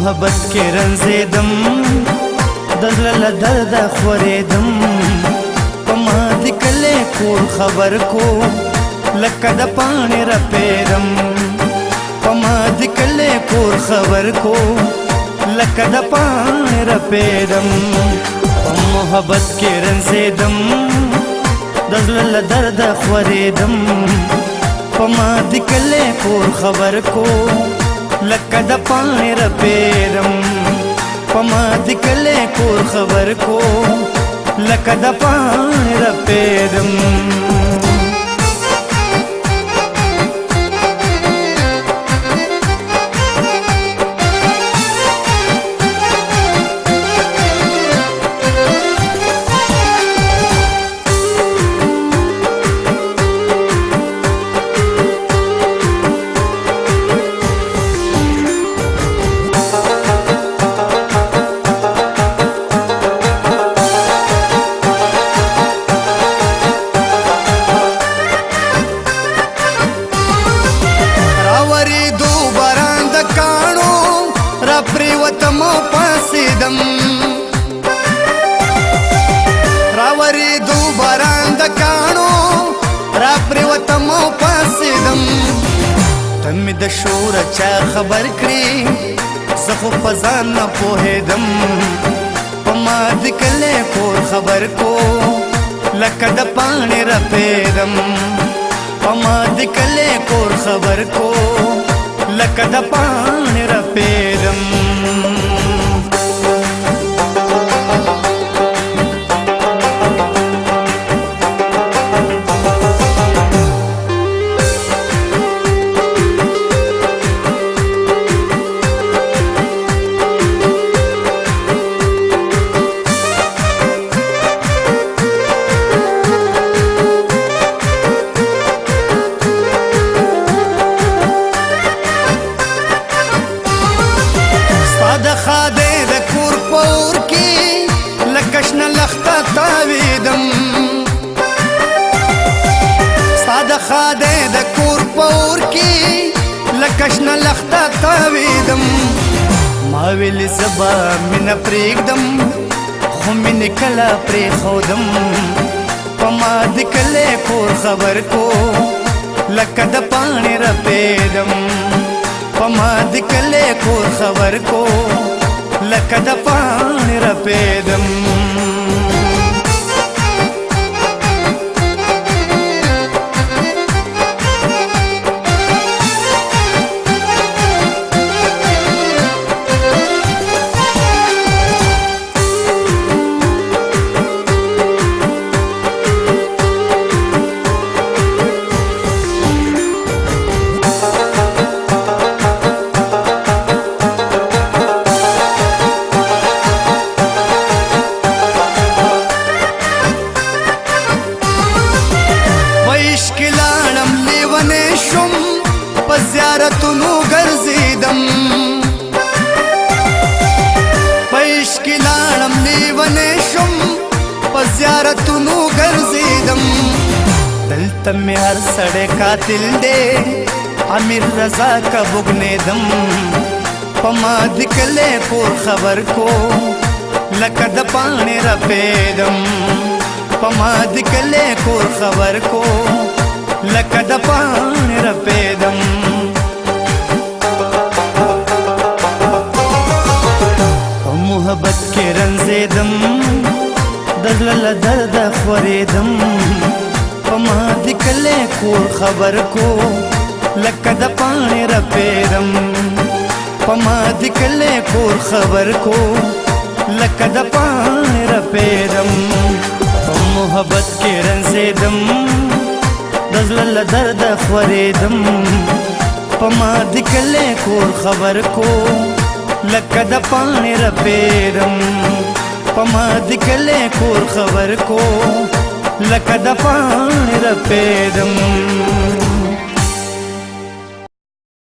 محبت کې رنځېدم د زړه له درده خورېدم په ما د کلي کور خبر کو لکه د پاڼې رپېدم په ما د کلي کور خبر کو لکه د پاڼې رپېدم په محبت کې رنځېدم د زړه له درده خورېدم په ما د کلي کور خبر کو لکه د پاڼې رپېدم په ما د کلي کور خبر کو لکه د پاڼې رپېدم پریوتم پاسیدم راوری دو باران د کانو را پریوتم پاسیدم تم د شور چا خبر کړی زخو پزان نه پوهیدم په ما د کله کور خبر کو لکه د پاڼې رپېدم په ما د کله کور خبر کو لکه د پاڼې رپېدم خاده د کور پور کی لکشن لخته تاویدم ساده خاده د کور پور کی لکشن لخته تاویدم ما ویل سبا من پریږدم خو من کله پریښودم په ما د کله کور خبر کو لکه د پاڼې رپېدم په ما د کلي کور خبر کو لکه د پاڼې رپېدم زیارتونو ګرځیدم پېښ کې لاړم لیونی شم په زیارتونو ګرځیدم دلته مې هر سړی قاتل دی امیر رضا کا بوږنېدم په ما د کلي کور خبر کو لکه د پاڼې رپېدم په ما د کلي کور خبر کو لکه د پاڼې رپېدم په محبت کې رنځېدم د زړه له درده خورېدم په ما د کلي کور خبر کو لکه د پاڼې رپېدم په ما د کلي کور خبر کو لکه د پاڼې رپېدم په محبت کې رنځېدم د زړه له درده خورېدم په ما د کلي کور خبر کو لکه د پاڼې رپېدم په ما د کلي کور خبر کو لکه د پاڼې رپېدم